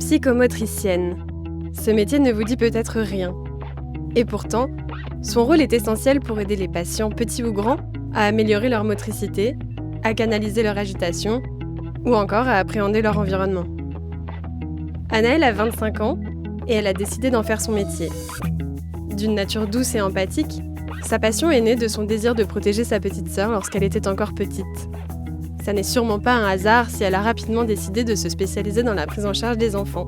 Psychomotricienne. Ce métier ne vous dit peut-être rien. Et pourtant, son rôle est essentiel pour aider les patients, petits ou grands, à améliorer leur motricité, à canaliser leur agitation ou encore à appréhender leur environnement. Anaëlle a 25 ans et elle a décidé d'en faire son métier. D'une nature douce et empathique, sa passion est née de son désir de protéger sa petite sœur lorsqu'elle était encore petite. Ça n'est sûrement pas un hasard si elle a rapidement décidé de se spécialiser dans la prise en charge des enfants.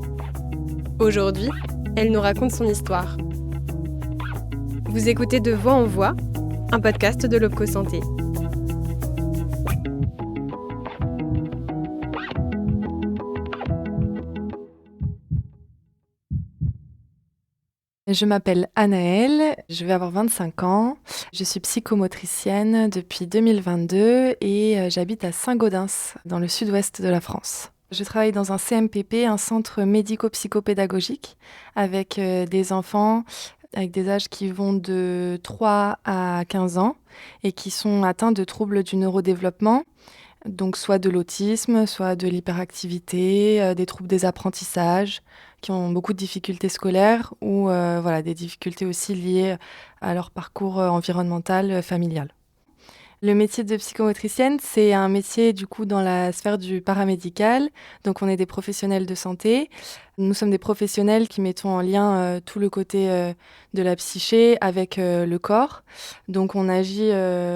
Aujourd'hui, elle nous raconte son histoire. Vous écoutez De Voix en Voix, un podcast de l'Opco Santé. Je m'appelle Anaëlle, je vais avoir 25 ans. Je suis psychomotricienne depuis 2022 et j'habite à Saint-Gaudens, dans le sud-ouest de la France. Je travaille dans un CMPP, un centre médico-psychopédagogique, avec des enfants avec des âges qui vont de 3 à 15 ans et qui sont atteints de troubles du neurodéveloppement. Donc soit de l'autisme, soit de l'hyperactivité, des troubles des apprentissages, qui ont beaucoup de difficultés scolaires ou des difficultés aussi liées à leur parcours environnemental, familial. Le métier de psychomotricienne, c'est un métier du coup dans la sphère du paramédical. Donc on est des professionnels de santé. Nous sommes des professionnels qui mettons en lien tout le côté de la psyché avec le corps. Donc on agit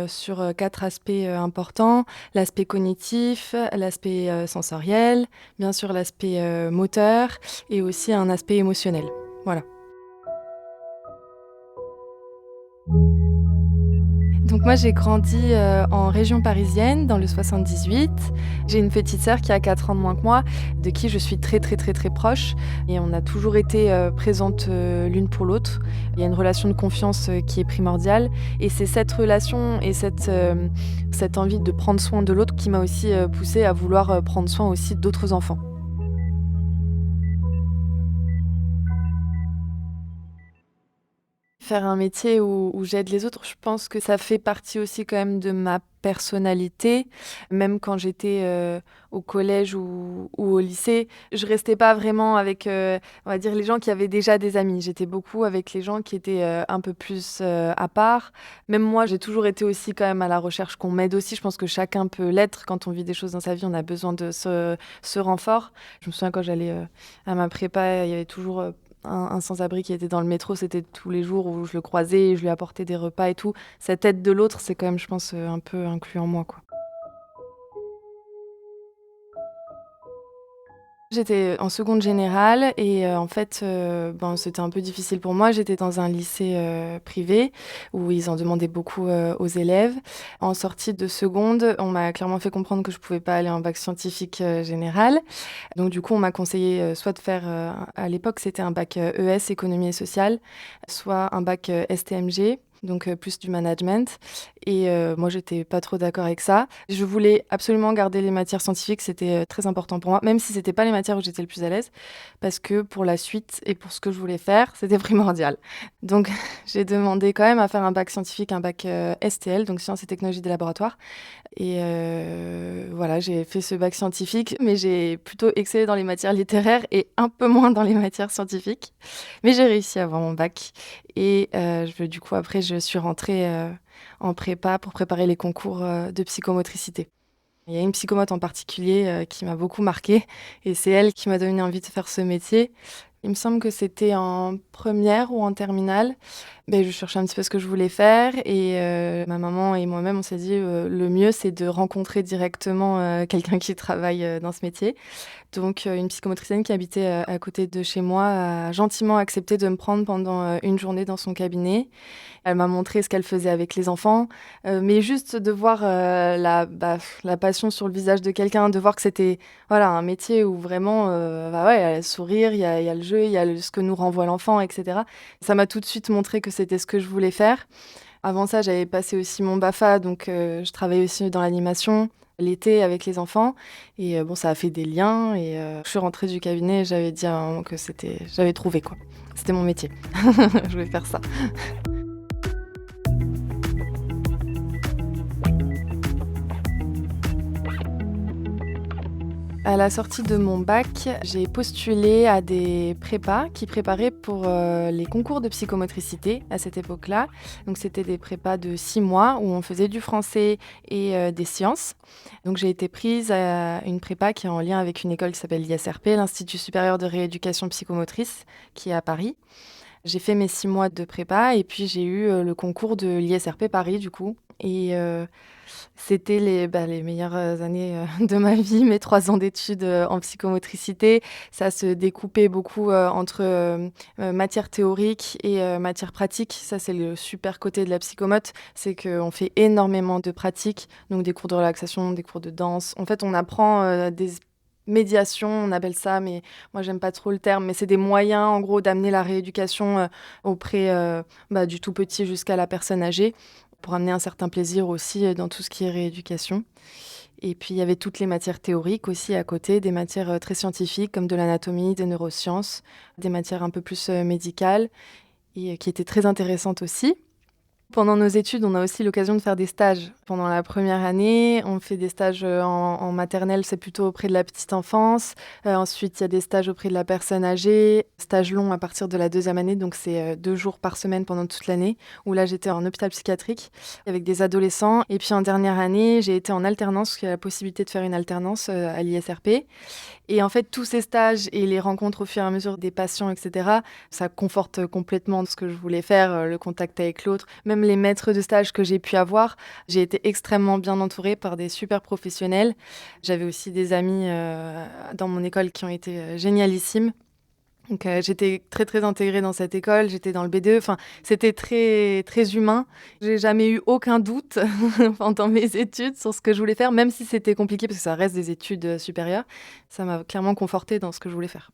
sur 4 aspects importants. L'aspect cognitif, l'aspect sensoriel, bien sûr l'aspect moteur et aussi un aspect émotionnel. Voilà. Donc moi j'ai grandi en région parisienne dans le 78. J'ai une petite sœur qui a 4 ans de moins que moi, de qui je suis très proche. Et on a toujours été présentes l'une pour l'autre. Il y a une relation de confiance qui est primordiale. Et c'est cette relation et cette envie de prendre soin de l'autre qui m'a aussi poussée à vouloir prendre soin aussi d'autres enfants. Faire un métier où j'aide les autres, je pense que ça fait partie aussi quand même de ma personnalité. Même quand j'étais au collège ou au lycée, je restais pas vraiment avec, on va dire, les gens qui avaient déjà des amis. J'étais beaucoup avec les gens qui étaient un peu plus à part. Même moi, j'ai toujours été aussi quand même à la recherche qu'on m'aide aussi. Je pense que chacun peut l'être. Quand on vit des choses dans sa vie, on a besoin de ce renfort. Je me souviens quand j'allais à ma prépa, il y avait toujours un sans-abri qui était dans le métro, c'était tous les jours où je le croisais, je lui apportais des repas et tout. Cette aide de l'autre, c'est quand même, je pense, un peu inclus en moi, quoi. J'étais en seconde générale et en fait, c'était un peu difficile pour moi. J'étais dans un lycée privé où ils en demandaient beaucoup aux élèves. En sortie de seconde, on m'a clairement fait comprendre que je pouvais pas aller en bac scientifique général. Donc du coup, on m'a conseillé soit de faire, à l'époque, c'était un bac ES, économie et sociale, soit un bac STMG. Donc plus du management. Et moi, j'étais pas trop d'accord avec ça. Je voulais absolument garder les matières scientifiques, c'était très important pour moi, même si c'était pas les matières où j'étais le plus à l'aise, parce que pour la suite et pour ce que je voulais faire, c'était primordial. Donc j'ai demandé quand même à faire un bac scientifique, un bac STL, donc sciences et technologies des laboratoires. Et j'ai fait ce bac scientifique, mais j'ai plutôt excellé dans les matières littéraires et un peu moins dans les matières scientifiques. Mais j'ai réussi à avoir mon bac. Et du coup, après, je suis rentrée en prépa pour préparer les concours de psychomotricité. Il y a une psychomote en particulier qui m'a beaucoup marquée et c'est elle qui m'a donné envie de faire ce métier. Il me semble que c'était en première ou en terminale. Je cherchais un petit peu ce que je voulais faire et ma maman et moi-même, on s'est dit le mieux, c'est de rencontrer directement quelqu'un qui travaille dans ce métier. Donc, une psychomotricienne qui habitait à côté de chez moi a gentiment accepté de me prendre pendant une journée dans son cabinet. Elle m'a montré ce qu'elle faisait avec les enfants, mais juste de voir la passion sur le visage de quelqu'un, de voir que c'était un métier où vraiment, il y a le sourire, il y a le jeu, il y a ce que nous renvoie l'enfant, etc. Ça m'a tout de suite montré que c'était ce que je voulais faire. Avant ça, j'avais passé aussi mon BAFA, donc je travaillais aussi dans l'animation l'été avec les enfants. Et ça a fait des liens. Et je suis rentrée du cabinet et j'avais dit à un moment que j'avais trouvé, quoi. C'était mon métier. Je voulais faire ça. À la sortie de mon bac, j'ai postulé à des prépas qui préparaient pour les concours de psychomotricité à cette époque-là. Donc c'était des prépas de 6 mois où on faisait du français et des sciences. Donc j'ai été prise à une prépa qui est en lien avec une école qui s'appelle l'ISRP, l'Institut supérieur de rééducation psychomotrice, qui est à Paris. J'ai fait mes 6 mois de prépa et puis j'ai eu le concours de l'ISRP Paris du coup. Et c'était les meilleures années de ma vie, mes 3 ans d'études en psychomotricité. Ça se découpait beaucoup entre matière théorique et matière pratique. Ça, c'est le super côté de la psychomote, c'est qu'on fait énormément de pratiques, donc des cours de relaxation, des cours de danse. En fait, on apprend des médiations, on appelle ça, mais moi, j'aime pas trop le terme, mais c'est des moyens, en gros, d'amener la rééducation auprès du tout petit jusqu'à la personne âgée, pour amener un certain plaisir aussi dans tout ce qui est rééducation. Et puis il y avait toutes les matières théoriques aussi à côté, des matières très scientifiques comme de l'anatomie, des neurosciences, des matières un peu plus médicales et qui étaient très intéressantes aussi. Pendant nos études, on a aussi l'occasion de faire des stages. Pendant la première année, on fait des stages en maternelle, c'est plutôt auprès de la petite enfance. Ensuite, il y a des stages auprès de la personne âgée. Stage long à partir de la deuxième année, donc c'est 2 jours par semaine pendant toute l'année, où là, j'étais en hôpital psychiatrique avec des adolescents. Et puis en dernière année, j'ai été en alternance, parce qu'il y a la possibilité de faire une alternance à l'ISRP. Et en fait, tous ces stages et les rencontres au fur et à mesure des patients, etc., ça conforte complètement ce que je voulais faire, le contact avec l'autre. Même les maîtres de stage que j'ai pu avoir, j'ai été extrêmement bien entourée par des super professionnels. J'avais aussi des amis dans mon école qui ont été génialissimes. Donc j'étais très très intégrée dans cette école, j'étais dans le B2, enfin c'était très très humain. J'ai jamais eu aucun doute pendant mes études sur ce que je voulais faire, même si c'était compliqué parce que ça reste des études supérieures. Ça m'a clairement confortée dans ce que je voulais faire.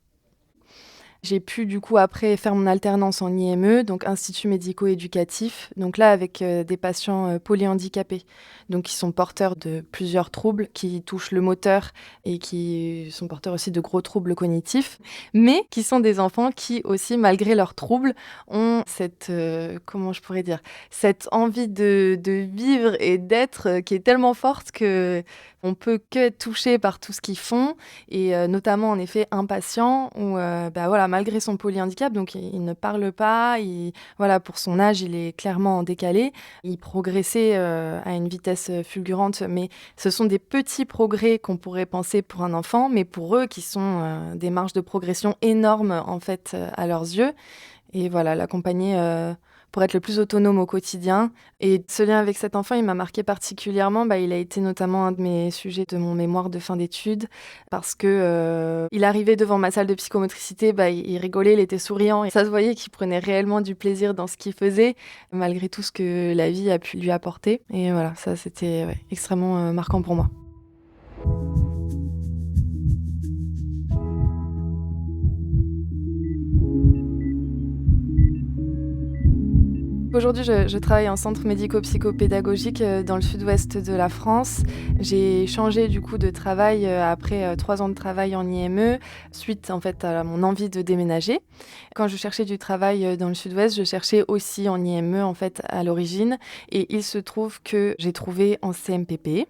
J'ai pu du coup après faire mon alternance en IME, donc Institut médico-éducatif, donc là avec des patients polyhandicapés, donc qui sont porteurs de plusieurs troubles qui touchent le moteur et qui sont porteurs aussi de gros troubles cognitifs, mais qui sont des enfants qui aussi, malgré leurs troubles, ont cette, comment je pourrais dire, cette envie de vivre et d'être qui est tellement forte que on peut que être touché par tout ce qu'ils font et notamment en effet un patient où voilà, malgré son polyhandicap, donc il ne parle pas, voilà, pour son âge il est clairement décalé, il progressait à une vitesse fulgurante, mais ce sont des petits progrès qu'on pourrait penser pour un enfant, mais pour eux qui sont des marges de progression énormes en fait à leurs yeux. Et voilà, l'accompagner pour être le plus autonome au quotidien. Et ce lien avec cet enfant, il m'a marqué particulièrement. Il a été notamment un de mes sujets de mon mémoire de fin d'études parce que il arrivait devant ma salle de psychomotricité, il rigolait, il était souriant. Et ça se voyait qu'il prenait réellement du plaisir dans ce qu'il faisait, malgré tout ce que la vie a pu lui apporter. Et voilà, ça, c'était extrêmement marquant pour moi. Aujourd'hui, je travaille en centre médico-psychopédagogique dans le sud-ouest de la France. J'ai changé du coup de travail après 3 ans de travail en IME, suite en fait à mon envie de déménager. Quand je cherchais du travail dans le sud-ouest, je cherchais aussi en IME en fait à l'origine. Et il se trouve que j'ai trouvé en CMPP.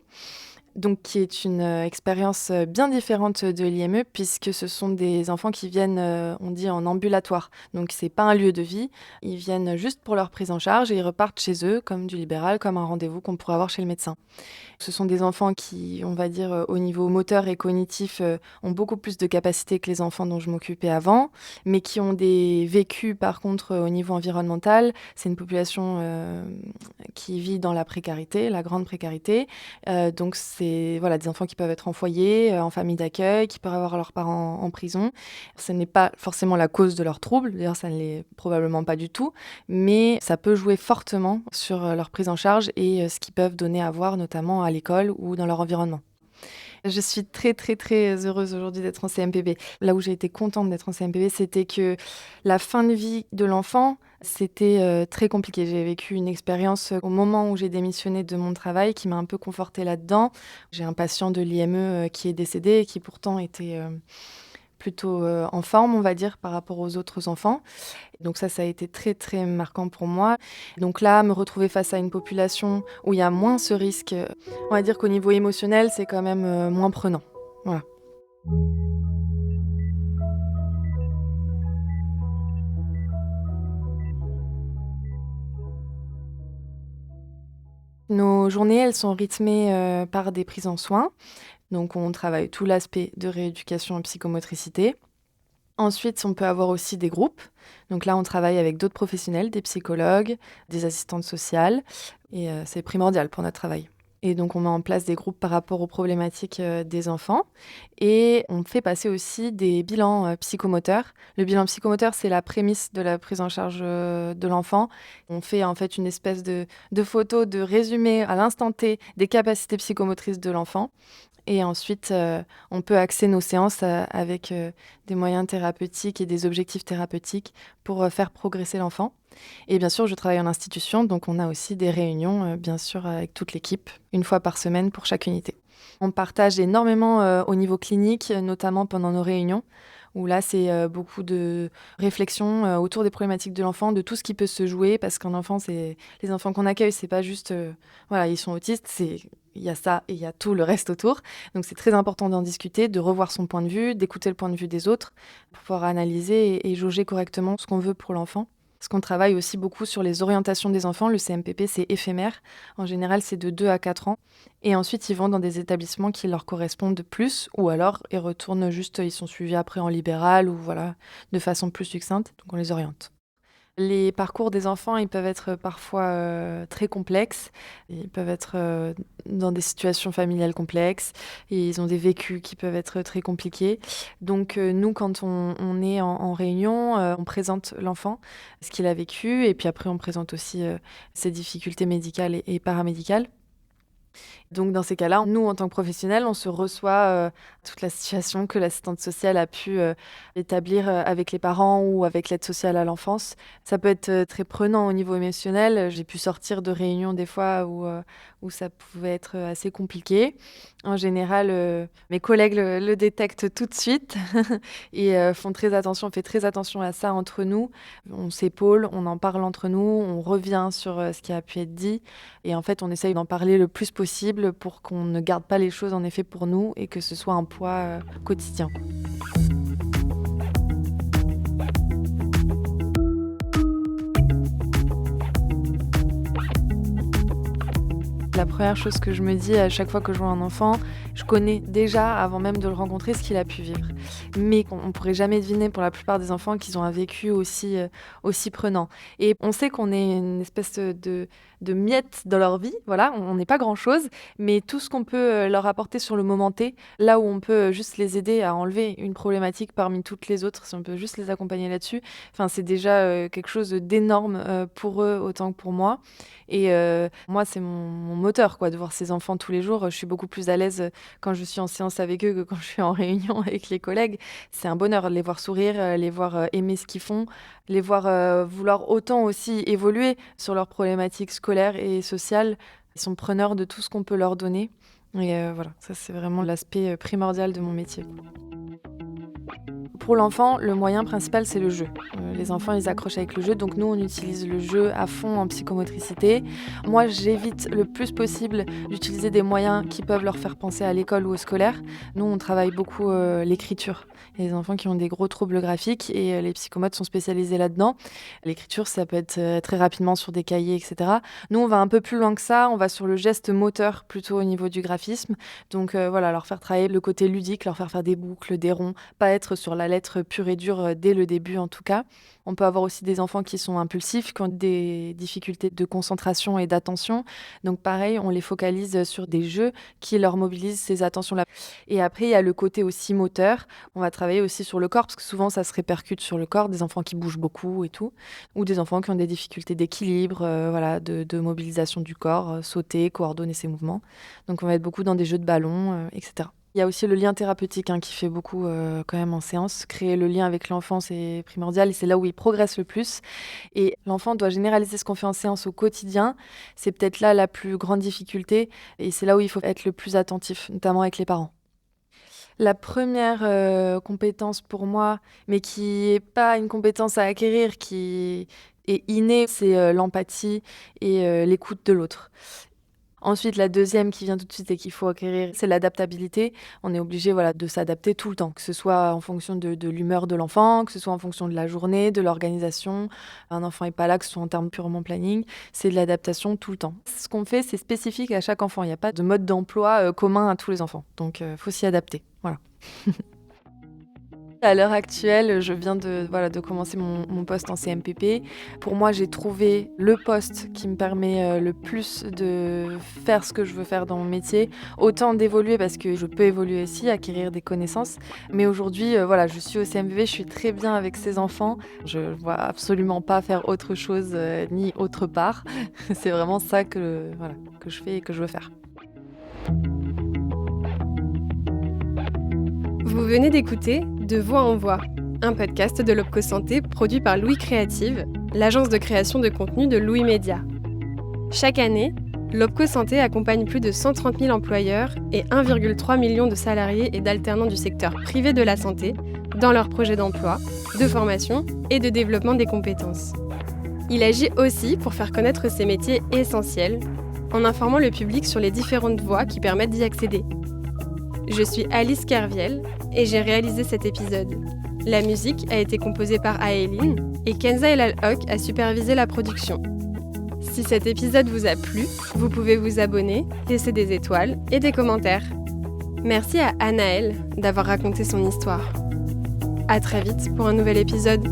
Donc, qui est une expérience bien différente de l'IME, puisque ce sont des enfants qui viennent, on dit, en ambulatoire. Donc, c'est pas un lieu de vie. Ils viennent juste pour leur prise en charge et ils repartent chez eux, comme du libéral, comme un rendez-vous qu'on pourrait avoir chez le médecin. Ce sont des enfants qui, on va dire, au niveau moteur et cognitif, ont beaucoup plus de capacités que les enfants dont je m'occupais avant, mais qui ont des vécus, par contre, au niveau environnemental. C'est une population qui vit dans la précarité, la grande précarité. Donc, c'est voilà, des enfants qui peuvent être en foyer, en famille d'accueil, qui peuvent avoir leurs parents en prison. Ce n'est pas forcément la cause de leurs troubles, d'ailleurs ça ne l'est probablement pas du tout, mais ça peut jouer fortement sur leur prise en charge et ce qu'ils peuvent donner à voir, notamment à l'école ou dans leur environnement. Je suis très, très, très heureuse aujourd'hui d'être en CMPB. Là où j'ai été contente d'être en CMPB, c'était que la fin de vie de l'enfant, c'était très compliqué. J'ai vécu une expérience au moment où j'ai démissionné de mon travail qui m'a un peu confortée là-dedans. J'ai un patient de l'IME qui est décédé et qui pourtant était plutôt en forme, on va dire, par rapport aux autres enfants. Donc ça a été très, très marquant pour moi. Donc là, me retrouver face à une population où il y a moins ce risque, on va dire qu'au niveau émotionnel, c'est quand même moins prenant. Voilà. Nos journées, elles sont rythmées, par des prises en soins. Donc on travaille tout l'aspect de rééducation et psychomotricité. Ensuite, on peut avoir aussi des groupes. Donc là, on travaille avec d'autres professionnels, des psychologues, des assistantes sociales et c'est primordial pour notre travail. Et donc on met en place des groupes par rapport aux problématiques, des enfants et on fait passer aussi des bilans, psychomoteurs. Le bilan psychomoteur, c'est la prémisse de la prise en charge, de l'enfant. On fait en fait une espèce de photo de résumé à l'instant T des capacités psychomotrices de l'enfant et ensuite, on peut axer nos séances, avec, des moyens thérapeutiques et des objectifs thérapeutiques pour, faire progresser l'enfant. Et bien sûr, je travaille en institution, donc on a aussi des réunions, bien sûr, avec toute l'équipe, une fois par semaine pour chaque unité. On partage énormément, au niveau clinique, notamment pendant nos réunions, où là, c'est, beaucoup de réflexions, autour des problématiques de l'enfant, de tout ce qui peut se jouer parce qu'un enfant, c'est les enfants qu'on accueille, c'est pas juste, voilà, ils sont autistes, c'est il y a ça et il y a tout le reste autour. Donc c'est très important d'en discuter, de revoir son point de vue, d'écouter le point de vue des autres pour pouvoir analyser et jauger correctement ce qu'on veut pour l'enfant. Parce qu'on travaille aussi beaucoup sur les orientations des enfants. Le CMPP, c'est éphémère. En général, c'est de 2 à 4 ans. Et ensuite, ils vont dans des établissements qui leur correspondent plus, ou alors ils retournent juste, ils sont suivis après en libéral, ou voilà, de façon plus succincte. Donc on les oriente. Les parcours des enfants, ils peuvent être parfois, très complexes. Ils peuvent être, dans des situations familiales complexes et ils ont des vécus qui peuvent être très compliqués. Donc, nous, quand on est en réunion, on présente l'enfant, ce qu'il a vécu et puis après on présente aussi, ses difficultés médicales et paramédicales. Donc dans ces cas-là, nous, en tant que professionnels, on se reçoit, toute la situation que l'assistante sociale a pu, établir, avec les parents ou avec l'aide sociale à l'enfance. Ça peut être, très prenant au niveau émotionnel. J'ai pu sortir de réunions des fois où ça pouvait être, assez compliqué. En général, mes collègues le détectent tout de suite et font très attention on fait très attention à ça entre nous. On s'épaule, on en parle entre nous, on revient sur, ce qui a pu être dit et en fait, on essaye d'en parler le plus possible pour qu'on ne garde pas les choses en effet pour nous et que ce soit un poids, quotidien. La première chose que je me dis à chaque fois que je vois un enfant, je connais déjà, avant même de le rencontrer, ce qu'il a pu vivre. Mais on ne pourrait jamais deviner pour la plupart des enfants qu'ils ont un vécu aussi prenant. Et on sait qu'on est une espèce de miette dans leur vie, voilà, on n'est pas grand-chose, mais tout ce qu'on peut leur apporter sur le moment T, là où on peut juste les aider à enlever une problématique parmi toutes les autres, si on peut juste les accompagner là-dessus, enfin, c'est déjà quelque chose d'énorme pour eux autant que pour moi. Et moi, c'est mon moteur, quoi, de voir ces enfants tous les jours. Je suis beaucoup plus à l'aise quand je suis en séance avec eux que quand je suis en réunion avec les collègues. C'est un bonheur de les voir sourire, les voir aimer ce qu'ils font, les voir vouloir autant aussi évoluer sur leurs problématiques scolaires et sociales. Ils sont preneurs de tout ce qu'on peut leur donner. Et voilà, ça c'est vraiment l'aspect primordial de mon métier. Pour l'enfant, le moyen principal, c'est le jeu. Les enfants, ils accrochent avec le jeu, donc nous, on utilise le jeu à fond en psychomotricité. Moi, j'évite le plus possible d'utiliser des moyens qui peuvent leur faire penser à l'école ou au scolaire. Nous, on travaille beaucoup l'écriture. Il y a des enfants qui ont des gros troubles graphiques et les psychomotes sont spécialisés là-dedans. L'écriture, ça peut être très rapidement sur des cahiers, etc. Nous, on va un peu plus loin que ça. On va sur le geste moteur, plutôt au niveau du graphisme. Donc voilà, leur faire travailler le côté ludique, leur faire des boucles, des ronds, pas être sur la lettre pure et dure dès le début en tout cas. On peut avoir aussi des enfants qui sont impulsifs, qui ont des difficultés de concentration et d'attention. Donc pareil, on les focalise sur des jeux qui leur mobilisent ces attentions-là. Et après, il y a le côté aussi moteur. On va travailler aussi sur le corps, parce que souvent ça se répercute sur le corps, des enfants qui bougent beaucoup et tout, ou des enfants qui ont des difficultés d'équilibre, voilà, de mobilisation du corps, sauter, coordonner ses mouvements. Donc on va être beaucoup dans des jeux de ballon, etc. Il y a aussi le lien thérapeutique qui fait beaucoup quand même en séance. Créer le lien avec l'enfant, c'est primordial et c'est là où il progresse le plus. Et l'enfant doit généraliser ce qu'on fait en séance au quotidien. C'est peut-être là la plus grande difficulté et c'est là où il faut être le plus attentif, notamment avec les parents. La première compétence pour moi, mais qui n'est pas une compétence à acquérir, qui est innée, c'est l'empathie et l'écoute de l'autre. Ensuite, la deuxième qui vient tout de suite et qu'il faut acquérir, c'est l'adaptabilité. On est obligé de s'adapter tout le temps, que ce soit en fonction de l'humeur de l'enfant, que ce soit en fonction de la journée, de l'organisation. Un enfant n'est pas là, que ce soit en termes purement planning, c'est de l'adaptation tout le temps. Ce qu'on fait, c'est spécifique à chaque enfant. Il n'y a pas de mode d'emploi commun à tous les enfants. Donc, il faut s'y adapter. Voilà. À l'heure actuelle, je viens de commencer mon poste en CMPP. Pour moi, j'ai trouvé le poste qui me permet le plus de faire ce que je veux faire dans mon métier, autant d'évoluer parce que je peux évoluer aussi, acquérir des connaissances. Mais aujourd'hui, je suis au CMPP, je suis très bien avec ces enfants. Je ne vois absolument pas faire autre chose ni autre part. C'est vraiment ça que je fais et que je veux faire. Vous venez d'écouter De Voix en Voix, un podcast de l'Opco Santé produit par Louis Créative, l'agence de création de contenu de Louis Média. Chaque année, l'Opco Santé accompagne plus de 130 000 employeurs et 1,3 million de salariés et d'alternants du secteur privé de la santé dans leurs projets d'emploi, de formation et de développement des compétences. Il agit aussi pour faire connaître ces métiers essentiels, en informant le public sur les différentes voies qui permettent d'y accéder. Je suis Alice Kerviel et j'ai réalisé cet épisode. La musique a été composée par Aéline et Kenza El-Al-Hok a supervisé la production. Si cet épisode vous a plu, vous pouvez vous abonner, laisser des étoiles et des commentaires. Merci à Anaëlle d'avoir raconté son histoire. À très vite pour un nouvel épisode.